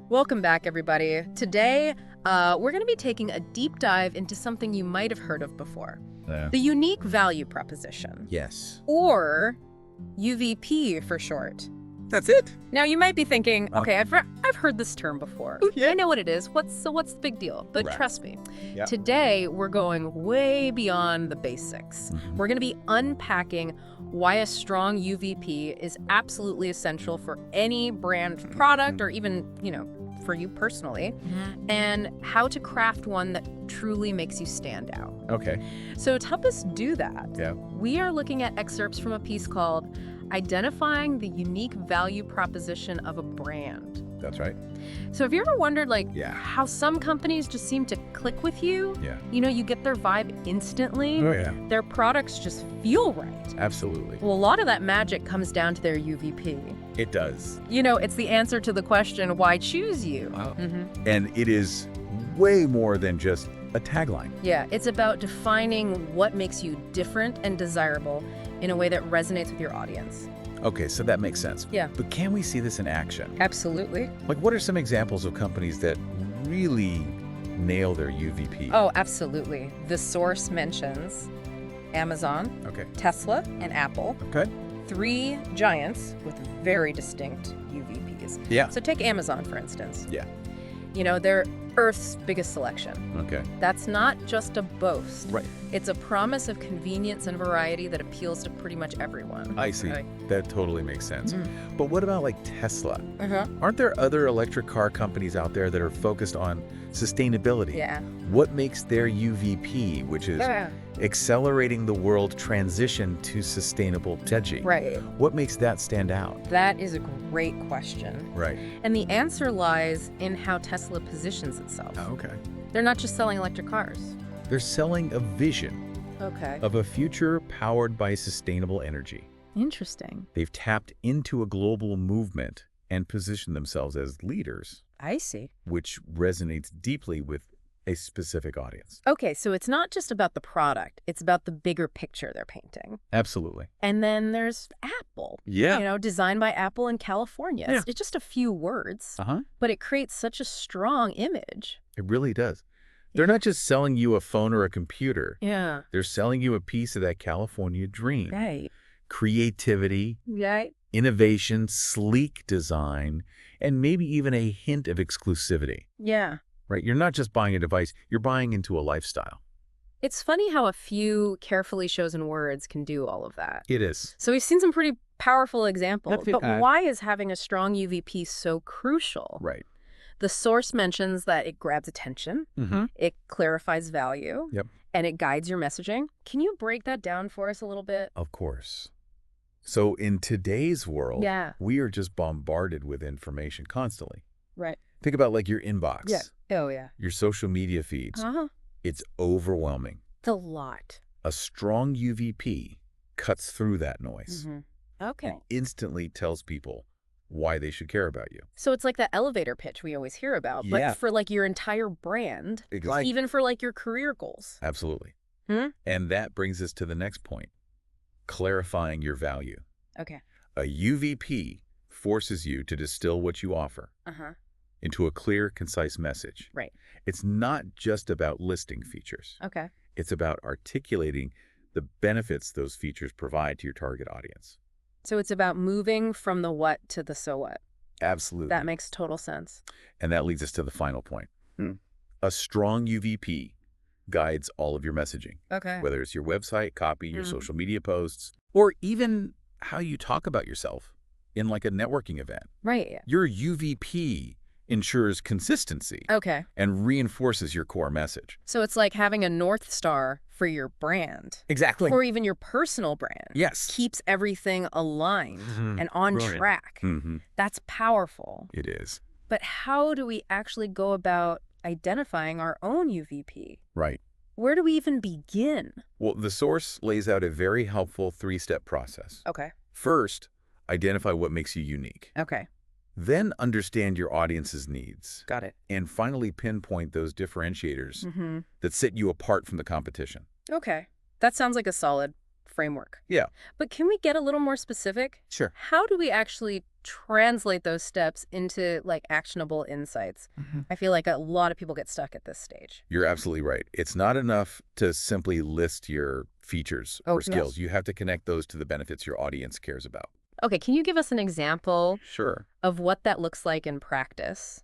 Welcome back, everybody. Today, we're going to be taking a deep dive into something you might have heard of before. The unique value proposition. Yes. Or UVP for short. That's it? Now, you might be thinking, okay, I've heard this term before. Yeah. I know what it is. What's the big deal? But Right. trust me, Yeah. today we're going way beyond the basics. We're going to be unpacking why a strong UVP is absolutely essential for any brand product or even, for you personally, and how to craft one that truly makes you stand out. Okay. So to help us do that, Yeah. we are looking at excerpts from a piece called Identifying the Unique Value Proposition of a Brand. That's right. So have you ever wondered, Yeah. how some companies just seem to click with you? Yeah. You get their vibe instantly. Oh, yeah. Their products just feel right. Absolutely. Well, a lot of that magic comes down to their UVP. It does. It's the answer to the question, why choose you? Wow. And it is way more than just a tagline. Yeah, it's about defining what makes you different and desirable in a way that resonates with your audience. Okay, so that makes sense. Yeah. But can we see this in action? Absolutely. Like, what are some examples of companies that really nail their UVP? Oh, absolutely. The source mentions Amazon, Okay. Tesla, and Apple. Okay. Three giants with very distinct UVPs. Yeah. So take Amazon, for instance. Yeah. They're Earth's biggest selection. Okay. That's not just a boast. Right. It's a promise of convenience and variety that appeals to pretty much everyone. I see. Right. That totally makes sense. But what about like Tesla? Uh-huh. Aren't there other electric car companies out there that are focused on sustainability? Yeah. What makes their UVP, which is accelerating the world transition to sustainable technology? Right. What makes that stand out? That is a great question. Right. And the answer lies in how Tesla positions itself. Oh, okay. They're not just selling electric cars. They're selling a vision Okay. of a future powered by sustainable energy. Interesting. They've tapped into a global movement and positioned themselves as leaders, I see. which resonates deeply with a specific audience. Okay, so it's not just about the product. It's about the bigger picture they're painting. Absolutely. And then there's Apple. Yeah. Designed by Apple in California. Yeah. It's just a few words, Uh-huh. but it creates such a strong image. It really does. They're not just selling you a phone or a computer. Yeah. They're selling you a piece of that California dream. Right. Creativity, Right. innovation, sleek design, and maybe even a hint of exclusivity, Yeah. right? You're not just buying a device, you're buying into a lifestyle. It's funny how a few carefully chosen words can do all of that. It is. So we've seen some pretty powerful examples, That's it. but why is having a strong UVP so crucial? Right. The source mentions that it grabs attention, it clarifies value, Yep. and it guides your messaging. Can you break that down for us a little bit? Of course. So in today's world, Yeah. we are just bombarded with information constantly. Right. Think about like your inbox, Oh, yeah. your social media feeds. Uh-huh. It's overwhelming. It's a lot. A strong UVP cuts through that noise Okay. and instantly tells people why they should care about you. So it's like that elevator pitch we always hear about, Yeah. but for like your entire brand, Exactly. even for like your career goals. Absolutely. Hmm? And that brings us to the next point, clarifying your value. Okay. A UVP forces you to distill what you offer Uh-huh. into a clear, concise message. Right. It's not just about listing features. Okay. It's about articulating the benefits those features provide to your target audience. So it's about moving from the what to the so what. Absolutely. That makes total sense. And that leads us to the final point. A strong UVP guides all of your messaging, Okay. whether it's your website, copy, your social media posts, or even how you talk about yourself in like a networking event. Right. Your UVP ensures consistency Okay. and reinforces your core message. So it's like having a North Star for your brand Exactly. or even your personal brand. Yes. Keeps everything aligned and on Brilliant. track. That's powerful. It is. But how do we actually go about identifying our own UVP? Right. Where do we even begin? Well, the source lays out a very helpful three-step process. Okay. First, identify what makes you unique. Okay. Then understand your audience's needs. Got it. And finally pinpoint those differentiators Mm-hmm. that set you apart from the competition. Okay. That sounds like a solid framework. Yeah. But can we get a little more specific? Sure. How do we actually translate those steps into like actionable insights. I feel like a lot of people get stuck at this stage. You're absolutely right. It's not enough to simply list your features or skills. Yes. You have to connect those to the benefits your audience cares about. Okay, can you give us an example Sure. of what that looks like in practice?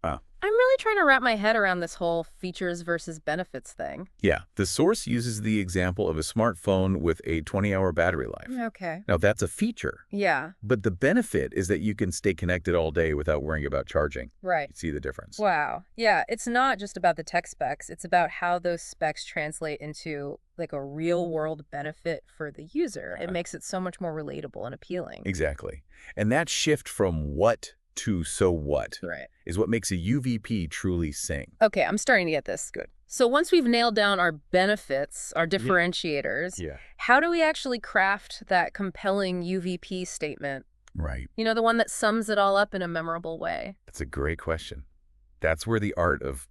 Ah. I'm really trying to wrap my head around this whole features versus benefits thing. Yeah. The source uses the example of a smartphone with a 20-hour battery life. Okay. Now, that's a feature. Yeah. But the benefit is that you can stay connected all day without worrying about charging. Right. See the difference? Wow. Yeah, it's not just about the tech specs. It's about how those specs translate into like a real world benefit for the user. It makes it so much more relatable and appealing. Exactly. And that shift from what to so what is what makes a UVP truly sing. Okay, I'm starting to get this. Good. So once we've nailed down our benefits, our differentiators, how do we actually craft that compelling UVP statement? Right. You know, the one that sums it all up in a memorable way. That's a great question. That's where the art of,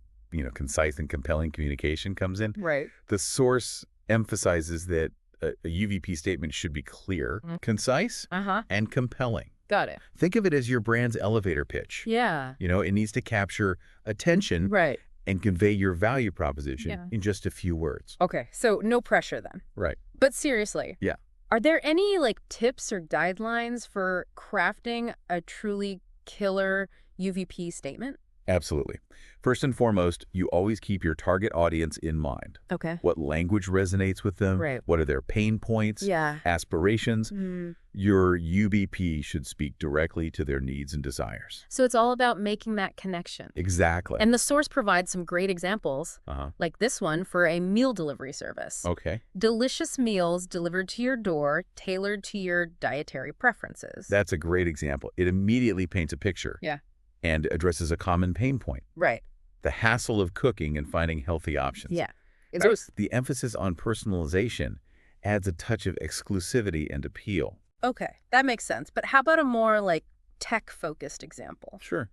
concise and compelling communication comes in. Right. The source emphasizes that a UVP statement should be clear, concise, and compelling. Got it. Think of it as your brand's elevator pitch. Yeah. It needs to capture attention and convey your value proposition in just a few words. Okay, so no pressure then. Right. But seriously. Yeah. Are there any tips or guidelines for crafting a truly killer UVP statement? Absolutely. First and foremost, you always keep your target audience in mind. Okay. What language resonates with them? Right. What are their pain points? Yeah. Aspirations? Your UVP should speak directly to their needs and desires. So it's all about making that connection. Exactly. And the source provides some great examples, like this one for a meal delivery service. Okay. Delicious meals delivered to your door, tailored to your dietary preferences. That's a great example. It immediately paints a picture. Yeah. And addresses a common pain point. Right. The hassle of cooking and finding healthy options. Yeah. The emphasis on personalization adds a touch of exclusivity and appeal. Okay, that makes sense. But how about a more tech-focused example? Sure.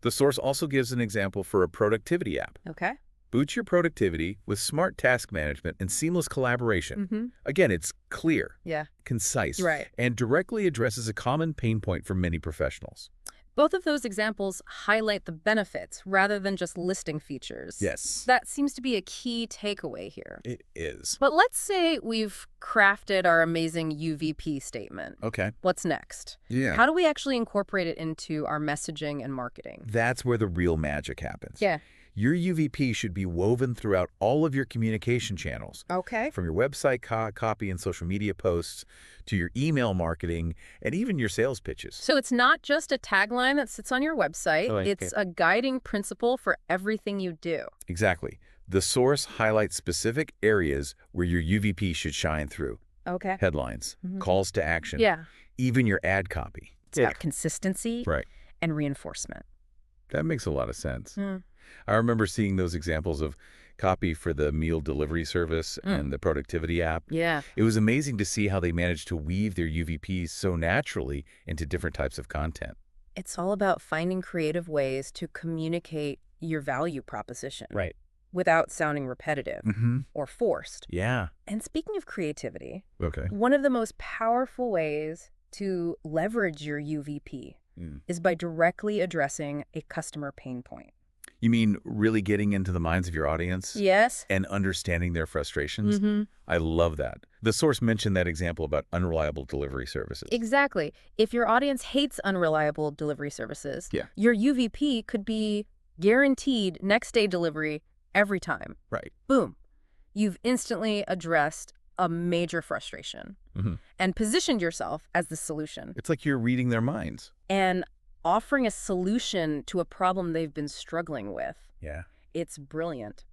The source also gives an example for a productivity app. Okay. Boost your productivity with smart task management and seamless collaboration. Again, it's clear, concise, and directly addresses a common pain point for many professionals. Both of those examples highlight the benefits rather than just listing features. Yes. That seems to be a key takeaway here. It is. But let's say we've crafted our amazing UVP statement. Okay. What's next? Yeah. How do we actually incorporate it into our messaging and marketing? That's where the real magic happens. Yeah. Your UVP should be woven throughout all of your communication channels. Okay. From your website copy and social media posts to your email marketing and even your sales pitches. So it's not just a tagline that sits on your website. It's a guiding principle for everything you do. Exactly. The source highlights specific areas where your UVP should shine through. Okay. Headlines, calls to action, even your ad copy. It's about consistency and reinforcement. That makes a lot of sense. I remember seeing those examples of copy for the meal delivery service and the productivity app. Yeah. It was amazing to see how they managed to weave their UVPs so naturally into different types of content. It's all about finding creative ways to communicate your value proposition. Right. Without sounding repetitive or forced. Yeah. And speaking of creativity, Okay. one of the most powerful ways to leverage your UVP is by directly addressing a customer pain point. You mean really getting into the minds of your audience? Yes. And understanding their frustrations? I love that. The source mentioned that example about unreliable delivery services. Exactly. If your audience hates unreliable delivery services, your UVP could be guaranteed next-day delivery every time. Right. Boom. You've instantly addressed a major frustration and positioned yourself as the solution. It's like you're reading their minds. And offering a solution to a problem they've been struggling with. Yeah. It's brilliant.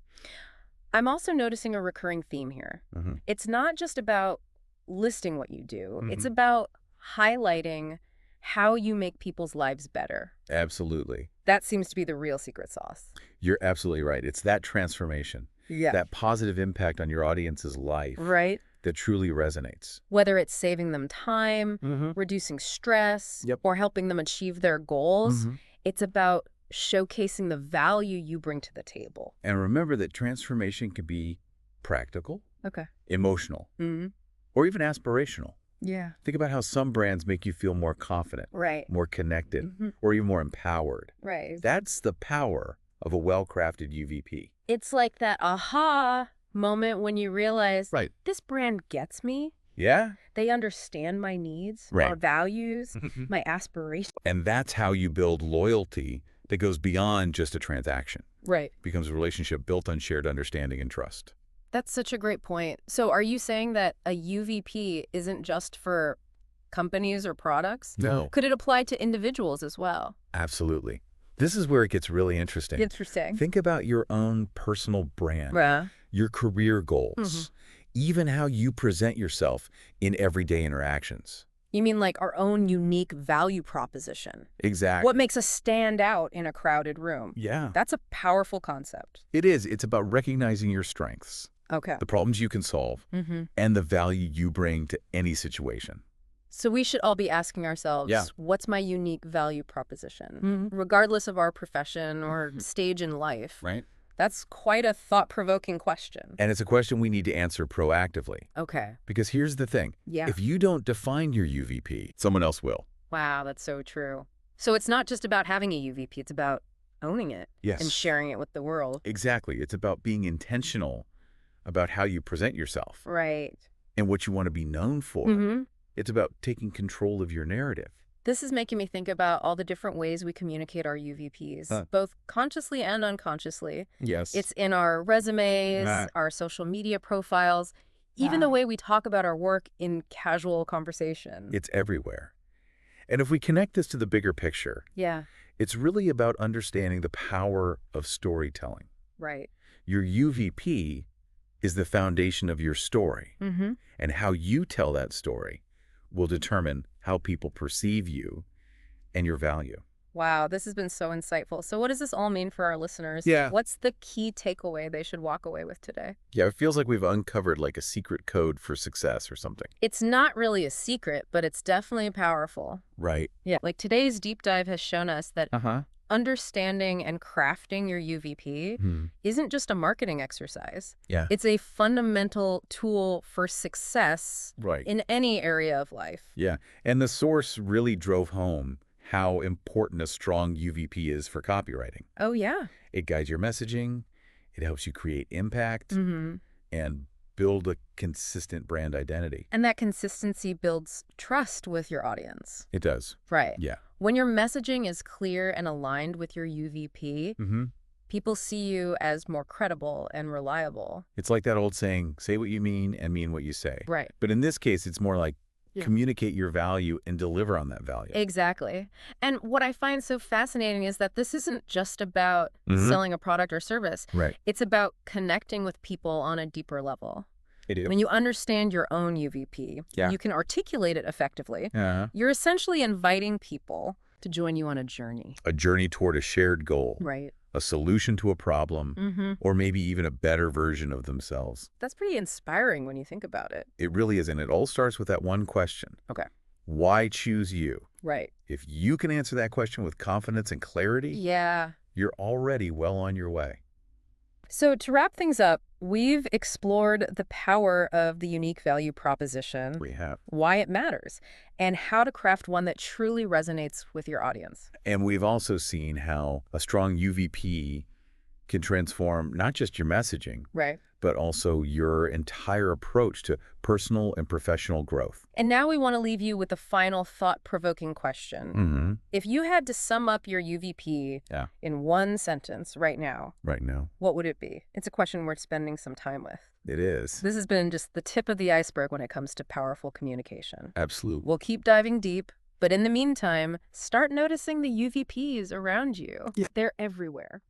I'm also noticing a recurring theme here. It's not just about listing what you do. It's about highlighting how you make people's lives better. Absolutely. That seems to be the real secret sauce. You're absolutely right. It's that transformation. Yeah. That positive impact on your audience's life. Right. That truly resonates. Whether it's saving them time, reducing stress, or helping them achieve their goals, it's about showcasing the value you bring to the table. And remember that transformation can be practical, Okay. emotional, or even aspirational. Yeah. Think about how some brands make you feel more confident, more connected, or even more empowered. That's the power of a well-crafted UVP. It's like that aha moment when you realize, this brand gets me. Yeah? They understand my needs, my values, my aspirations. And that's how you build loyalty that goes beyond just a transaction. It becomes a relationship built on shared understanding and trust. That's such a great point. So are you saying that a UVP isn't just for companies or products? No. Could it apply to individuals as well? Absolutely. This is where it gets really interesting. Think about your own personal brand, your career goals, even how you present yourself in everyday interactions. You mean like our own unique value proposition? Exactly. What makes us stand out in a crowded room? Yeah. That's a powerful concept. It is. It's about recognizing your strengths, the problems you can solve, and the value you bring to any situation. So we should all be asking ourselves, what's my unique value proposition? Regardless of our profession or stage in life. That's quite a thought-provoking question. And it's a question we need to answer proactively. Because here's the thing. If you don't define your UVP, someone else will. Wow, that's so true. So it's not just about having a UVP, it's about owning it and sharing it with the world. Exactly. It's about being intentional about how you present yourself. And what you want to be known for. It's about taking control of your narrative. This is making me think about all the different ways we communicate our UVPs, both consciously and unconsciously. It's in our resumes, our social media profiles, even the way we talk about our work in casual conversation. It's everywhere. And if we connect this to the bigger picture, it's really about understanding the power of storytelling. Your UVP is the foundation of your story. And how you tell that story will determine how people perceive you and your value. Wow, this has been so insightful. So what does this all mean for our listeners? What's the key takeaway they should walk away with today? It feels like we've uncovered like a secret code for success or something. It's not really a secret, but it's definitely powerful. Like today's deep dive has shown us that understanding and crafting your UVP isn't just a marketing exercise. It's a fundamental tool for success in any area of life. And the source really drove home how important a strong UVP is for copywriting. It guides your messaging, it helps you create impact, and build a consistent brand identity. And that consistency builds trust with your audience. It does. When your messaging is clear and aligned with your UVP, people see you as more credible and reliable. It's like that old saying, say what you mean and mean what you say. But in this case, it's more like communicate your value and deliver on that value. Exactly. And what I find so fascinating is that this isn't just about selling a product or service. It's about connecting with people on a deeper level. When you understand your own UVP, you can articulate it effectively. You're essentially inviting people to join you on a journey. A journey toward a shared goal. A solution to a problem, or maybe even a better version of themselves. That's pretty inspiring when you think about it. It really is, and it all starts with that one question. Why choose you? If you can answer that question with confidence and clarity, you're already well on your way. So to wrap things up, we've explored the power of the unique value proposition. We have. Why it matters, and how to craft one that truly resonates with your audience. And we've also seen how a strong UVP can transform not just your messaging, but also your entire approach to personal and professional growth. And now we want to leave you with a final thought-provoking question. If you had to sum up your UVP in one sentence right now, what would it be? It's a question worth spending some time with. It is. This has been just the tip of the iceberg when it comes to powerful communication. Absolutely. We'll keep diving deep, but in the meantime, start noticing the UVPs around you. They're everywhere.